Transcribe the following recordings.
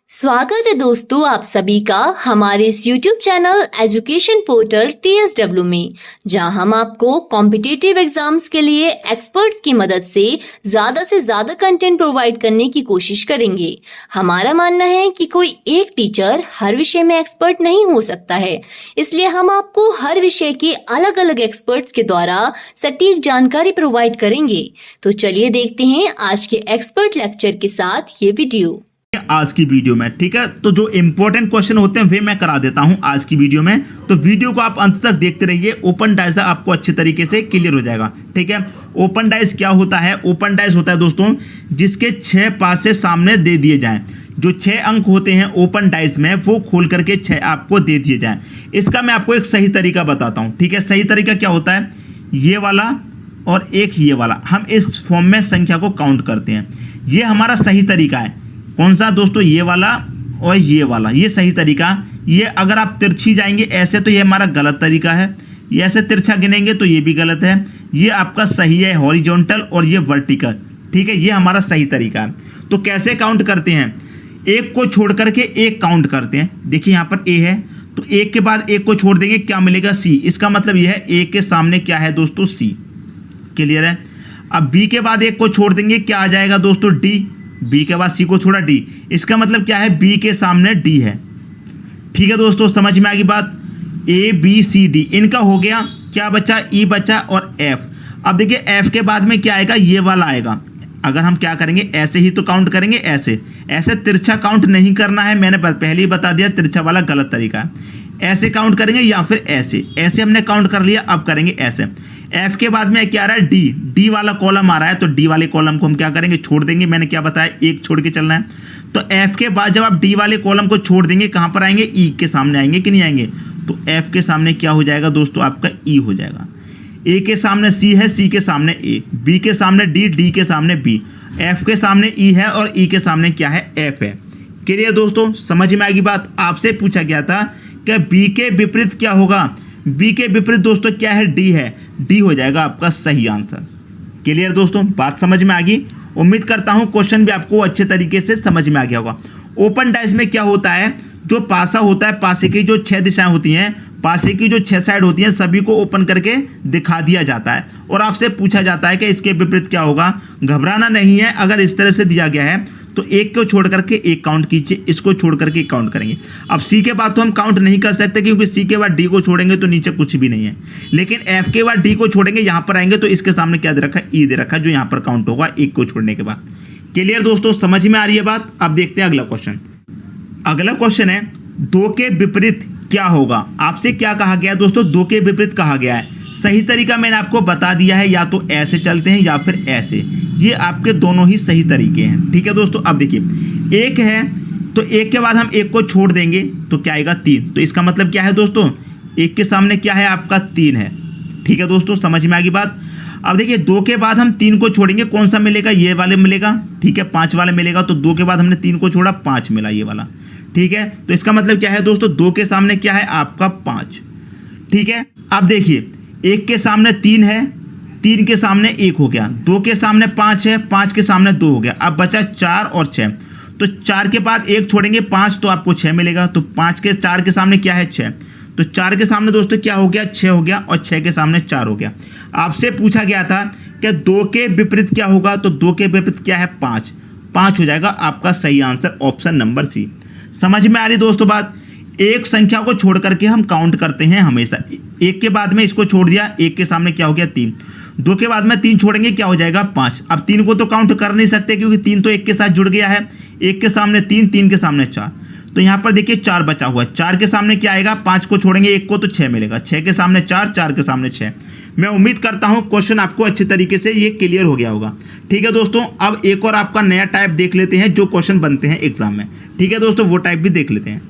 स्वागत है दोस्तों आप सभी का हमारे इस YouTube channel education portal TSW में, जहां हम आपको कॉम्पिटिटिव एग्जाम्स के लिए एक्सपर्ट्स की मदद से ज्यादा कंटेंट प्रोवाइड करने की कोशिश करेंगे। हमारा मानना है कि कोई एक टीचर हर विषय में एक्सपर्ट नहीं हो सकता है, इसलिए हम आपको हर विषय के अलग अलग एक्सपर्ट्स के द्वारा सटीक जानकारी प्रोवाइड करेंगे। तो चलिए देखते हैं आज के एक्सपर्ट लेक्चर के साथ ये वीडियो। आज की वीडियो में ठीक है, तो जो इंपॉर्टेंट क्वेश्चन होते हैं वे मैं करा देता हूं आज की वीडियो में। तो वीडियो को आप अंत तक देखते रहिए, ओपन डाइस आपको अच्छे तरीके से क्लियर हो जाएगा। ठीक है, ओपन डाइस क्या होता है? ओपन डाइस होता है दोस्तों जिसके 6 पासे सामने दे दिए जाएं। जो 6 अंक होते हैं ओपन डाइस में वो खोल करके 6 आपको दे दिए जाएं। इसका मैं आपको एक सही तरीका बताता हूं। ठीक है, सही तरीका क्या होता है? ये वाला और एक ये वाला, हम इस फॉर्म में संख्या को काउंट करते हैं। ये हमारा सही तरीका है। कौन सा दोस्तों? ये वाला और ये वाला, ये सही तरीका। ये अगर आप तिरछी जाएंगे ऐसे तो ये हमारा गलत तरीका है। ये ऐसे तिरछा गिनेंगे तो ये भी गलत है। ये आपका सही है हॉरिजॉन्टल और ये वर्टिकल। ठीक है, ये हमारा सही तरीका है। तो कैसे काउंट करते हैं? एक को छोड़ करके एक काउंट करते हैं। देखिए यहाँ पर ए है तो एक के बाद एक को छोड़ देंगे, क्या मिलेगा? सी। इसका मतलब यह है ए के सामने क्या है दोस्तों? सी। क्लियर है? अब बी के बाद एक को छोड़ देंगे, क्या आ जाएगा दोस्तों? डी। बी के बाद सी को छोड़ा, डी। इसका मतलब क्या है? बी के सामने डी है। ठीक है दोस्तों, समझ में आ गई बात? ए बी सी डी इनका हो गया। क्या बचा? ई बचा और एफ। अब देखिए एफ के बाद में क्या आएगा? ये वाला आएगा। अगर हम क्या करेंगे, ऐसे ही तो काउंट करेंगे। ऐसे तिरछा काउंट नहीं करना है, मैंने पहले ही बता दिया, तिरछा वाला गलत तरीका है। ऐसे काउंट करेंगे या फिर ऐसे हमने काउंट कर लिया। अब करेंगे ऐसे। एफ के बाद में क्या आ रहा है? डी। डी वाला कॉलम आ रहा है तो डी वाले कॉलम को हम क्या करेंगे? छोड़ देंगे। मैंने क्या बताया? एक छोड़ के चलना है। तो एफ के बाद जब आप डी वाले कॉलम को छोड़ देंगे, कहां पर आएंगे? ई के सामने आएंगे कि नहीं आएंगे? तो एफ के सामने क्या हो जाएगा दोस्तों? आपका ई हो जाएगा। ए के सामने सी है, सी के सामने ए, बी के सामने डी, डी के सामने बी, एफ के सामने ई है और ई के सामने क्या है? एफ है। क्लियर दोस्तों, समझ में आएगी बात? आपसे पूछा गया था कि बी के विपरीत क्या होगा? बी के विपरीत दोस्तों क्या है? डी है। डी हो जाएगा आपका सही आंसर। क्लियर दोस्तों, बात समझ में आ गई? उम्मीद करता हूं क्वेश्चन भी आपको अच्छे तरीके से समझ में आ गया होगा। ओपन डाइस में क्या होता है? जो पासा होता है, पासे की जो 6 दिशाएं होती हैं, पासे की जो 6 साइड होती हैं, सभी को ओपन करके दिखा दिया जाता है और आपसे पूछा जाता है कि इसके विपरीत क्या होगा। घबराना नहीं है, अगर इस तरह से दिया गया है तो एक को छोड़ करके एक काउंट कीजिए, इसको छोड़ करके एक काउंट करेंगे। अब सी के बाद तो हम काउंट नहीं कर सकते क्योंकि सी के बाद डी को छोड़ेंगे तो नीचे कुछ भी नहीं है, लेकिन एफ के बाद डी को छोड़ेंगे, यहां पर आएंगे तो इसके सामने क्या दे रखा है? ई दे रखा है, जो यहां पर काउंट होगा एक को छोड़ने के बाद। क्लियर दोस्तों, समझ में आ रही है बात? अब देखते हैं अगला क्वेश्चन। अगला क्वेश्चन है 2 के विपरीत क्या होगा? आपसे क्या कहा गया है दोस्तों? 2 के विपरीत कहा गया है। सही तरीका मैंने आपको बता दिया है, या तो ऐसे चलते हैं या फिर ऐसे। ये आपके दोनों ही सही तरीके हैं। ठीक है दोस्तों, अब देखिए एक है तो एक के बाद हम एक को छोड़ देंगे तो क्या आएगा? 3। तो इसका मतलब क्या है दोस्तों? एक के सामने क्या है? आपका 3 है। ठीक है दोस्तों, समझ में आ गई बात? अब देखिए 2 के बाद हम 3 को छोड़ेंगे, कौन सा मिलेगा? ये वाले मिलेगा। ठीक है, 5 वाले मिलेगा। तो 2 के बाद हमने 3 को छोड़ा, 5 मिला ये वाला। ठीक है, तो इसका मतलब क्या है दोस्तों? 2 के सामने क्या है? आपका 5। ठीक है, अब देखिए एक के सामने 3 है, 3 के सामने 1 हो गया, 2 के सामने 5 है, 5 के सामने 2 हो गया। अब बचा 4 और 6। तो 4 के बाद 1 छोड़ेंगे, 5, तो आपको 6 मिलेगा। तो 5 के 4 के सामने क्या है? 6। तो 4 के सामने दोस्तों क्या हो गया? 6 हो गया और 6 के सामने 4 हो गया। आपसे पूछा गया था कि 2 के विपरीत क्या होगा? तो 2 के विपरीत क्या है? 5। 5 हो जाएगा आपका सही आंसर, ऑप्शन नंबर सी। समझ में आ रही दोस्तों बात? एक संख्या को छोड़ करके हम काउंट करते हैं हमेशा। एक के बाद में इसको छोड़ दिया, एक के सामने क्या हो गया? 3। 2 के बाद में 3 छोड़ेंगे, क्या हो जाएगा? 5। अब 3 को तो काउंट कर नहीं सकते क्योंकि 3 तो एक के साथ जुड़ गया है। एक के सामने 3, 3 के सामने 4। तो यहां पर देखिए 4 बचा हुआ है। 4 के सामने क्या आएगा? 5 को छोड़ेंगे एक को तो 6 मिलेगा। 6 के सामने 4, 4 के सामने 6। मैं उम्मीद करता हूं क्वेश्चन आपको अच्छे तरीके से ये क्लियर हो गया होगा। ठीक है दोस्तों, अब एक और आपका नया टाइप देख लेते हैं जो क्वेश्चन बनते हैं एग्जाम में। ठीक है दोस्तों, वो टाइप भी देख लेते हैं।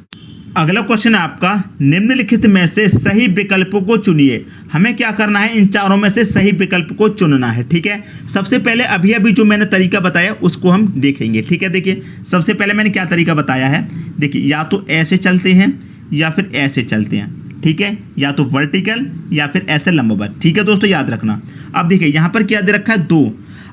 अगला क्वेश्चन है आपका, निम्नलिखित में से सही विकल्पों को चुनिए। हमें क्या करना है? इन चारों में से सही विकल्प को चुनना है। ठीक है, सबसे पहले अभी जो मैंने तरीका बताया उसको हम देखेंगे। ठीक है, देखिए सबसे पहले मैंने क्या तरीका बताया है। देखिए या तो ऐसे चलते हैं या फिर ऐसे चलते हैं। ठीक है, या तो वर्टिकल या फिर ऐसे लंबवत। ठीक है दोस्तों, याद रखना। अब देखिए यहाँ पर क्या दे रखा है? 2।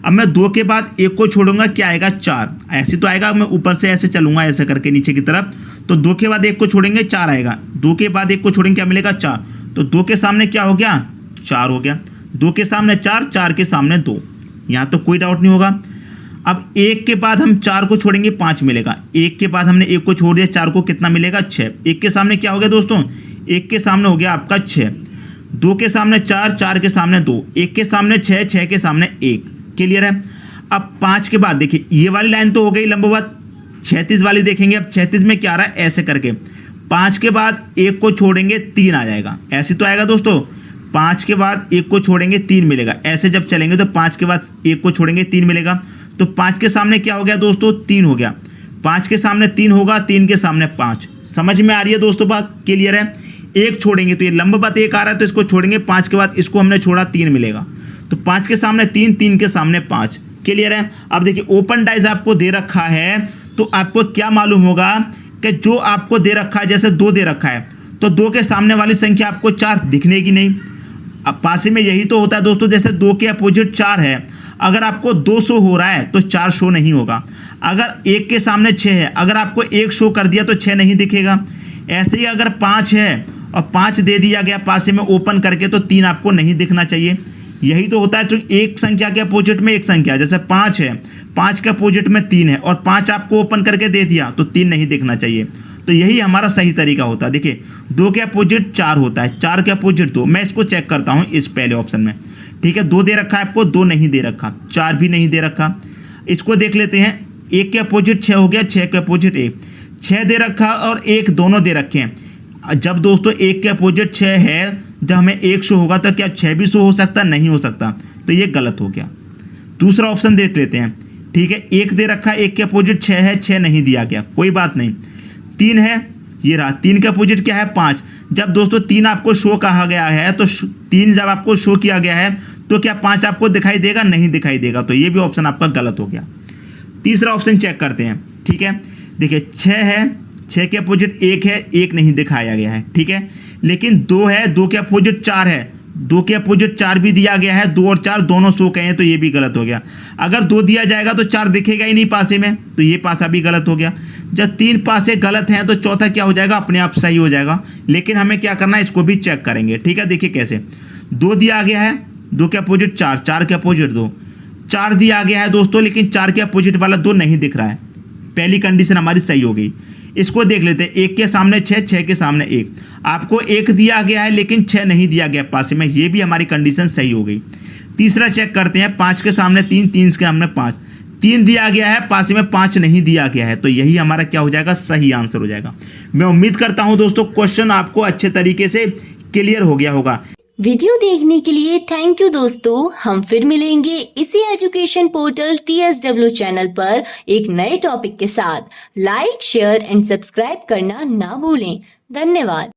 अब मैं 2 के बाद 1 को छोड़ूंगा, क्या आएगा 4। ऐसे तो आएगा, मैं ऊपर से ऐसे चलूंगा ऐसे करके नीचे की तरफ, तो 2 के बाद 1 को छोड़ेंगे 4 आएगा। 2 के बाद 1 को छोड़ेंगे क्या मिलेगा 4। तो 2 के सामने क्या हो गया 4 हो गया। 2 के सामने 4, 4 के सामने 2, यहाँ तो कोई डाउट नहीं होगा। अब 1 के बाद हम 4 को छोड़ेंगे 5 मिलेगा। 1 के बाद हमने 1 को छोड़ दिया, 4 को कितना मिलेगा 6। 1 के सामने क्या हो गया दोस्तों, 1 के सामने हो गया आपका 6। 2 के सामने 4, 4 के सामने 2, 1 के सामने 6, 6 के सामने 1। क्लियर है। अब 5 के बाद देखिए ये वाली लाइन तो हो गई लंबवत, 36 वाली देखेंगे। अब 36 में क्या आ रहा है, ऐसे करके 5 के बाद 1 को छोड़ेंगे 3 आ जाएगा। ऐसे तो आएगा दोस्तों, 5 के बाद 1 को छोड़ेंगे 3 मिलेगा। ऐसे जब चलेंगे तो 5 के बाद 1 को छोड़ेंगे 3 मिलेगा। तो 5 के सामने क्या हो गया दोस्तों 3 हो गया। 5 के सामने 3 होगा, 3 के सामने 5। समझ में आ रही है दोस्तों बात, क्लियर है। 1 छोड़ेंगे तो ये लंबवत 1 आ रहा है, तो इसको छोड़ेंगे। 5 के बाद इसको हमने छोड़ा 3 मिलेगा। तो 5 के सामने 3, 3 के सामने 5। क्लियर है। अब देखिए ओपन डाइज आपको दे रखा है, तो आपको क्या मालूम होगा कि जो आपको दे रखा है, जैसे 2 दे रखा है तो 2 के सामने वाली संख्या आपको 4 दिखने की नहीं। अब पासे में यही तो होता है दोस्तों, जैसे 2 के अपोजिट 4 है, अगर आपको 2 शो हो रहा है तो 4 शो नहीं होगा। अगर 1 के सामने 6 है, अगर आपको 1 शो कर दिया तो 6 नहीं दिखेगा। ऐसे ही अगर 5 है और 5 दे दिया गया पासे में ओपन करके, तो 3 आपको नहीं दिखना चाहिए। यही तो होता है। तो एक संख्या के अपोजिट में एक संख्या, जैसे 5 है, 5 के अपोजिट में 3 है और 5 आपको ओपन करके दे दिया तो 3 नहीं दिखना चाहिए। तो यही हमारा सही तरीका होता है। देखिए 2 के अपोजिट 4 होता है, 4 के अपोजिट 2। मैं इसको चेक करता हूं इस पहले ऑप्शन में, ठीक है। 2 दे रखा है आपको, 2 नहीं दे रखा, 4 भी नहीं दे रखा। इसको देख लेते हैं। 1 के अपोजिट 6 हो गया, 6 के अपोजिट 1, 6 दे रखा और 1 दोनों दे रखे हैं। जब दोस्तों 1 के अपोजिट 6 है, जब हमें 1 शो होगा तो क्या 6 भी शो हो सकता, नहीं हो सकता, तो ये गलत हो गया। दूसरा ऑप्शन देख लेते हैं, ठीक है। 1 दे रखा है, 1 के अपोजिट 6 है, 6 नहीं दिया गया, कोई बात नहीं। 3 है, ये रहा, 3 के अपोजिट क्या है 5। जब दोस्तों 3 आपको शो कहा गया है, तो 3 जब आपको शो किया गया है तो क्या 5 आपको दिखाई देगा, नहीं दिखाई देगा, तो ये भी ऑप्शन आपका गलत हो गया। तीसरा ऑप्शन चेक करते हैं, ठीक है। देखिए 6 है, 6 के अपोजिट 1 है, 1 नहीं दिखाया गया है, ठीक है। लेकिन 2 है, 2 के अपोजिट 4 है, 2 के अपोजिट 4 भी दिया गया है, 2 और 4 दोनों शो कहे हैं, तो ये भी गलत हो गया। अगर 2 दिया जाएगा तो 4 दिखेगा ही नहीं पासे में, तो ये पासा भी गलत हो गया। जब 3 पासे गलत हैं तो चौथा क्या हो जाएगा, अपने आप सही हो जाएगा। लेकिन हमें क्या करना है, इसको भी चेक करेंगे, ठीक है। देखिए कैसे, 2 दिया गया है, 2 के अपोजिट 4, 4 के अपोजिट 2, 4 दिया गया है दोस्तों, लेकिन 4 के अपोजिट वाला 2 नहीं दिख रहा है। पहली कंडीशन हमारी सही हो गई। इसको देख लेते हैं। 1 के सामने 6, 6 के सामने 1, आपको 1 दिया गया है लेकिन 6 नहीं दिया गया पासे में, ये भी हमारी कंडीशन सही हो गई। तीसरा चेक करते हैं। 5 के सामने 3, 3 के सामने 5, 3 दिया गया है, पासे में 5 नहीं दिया गया है, तो यही हमारा क्या हो जाएगा, सही आंसर हो जाएगा। मैं उम्मीद करता हूं दोस्तों क्वेश्चन आपको अच्छे तरीके से क्लियर हो गया होगा। वीडियो देखने के लिए थैंक यू दोस्तों। हम फिर मिलेंगे इसी एजुकेशन पोर्टल TSW चैनल पर एक नए टॉपिक के साथ। लाइक, शेयर एंड सब्सक्राइब करना ना भूलें। धन्यवाद।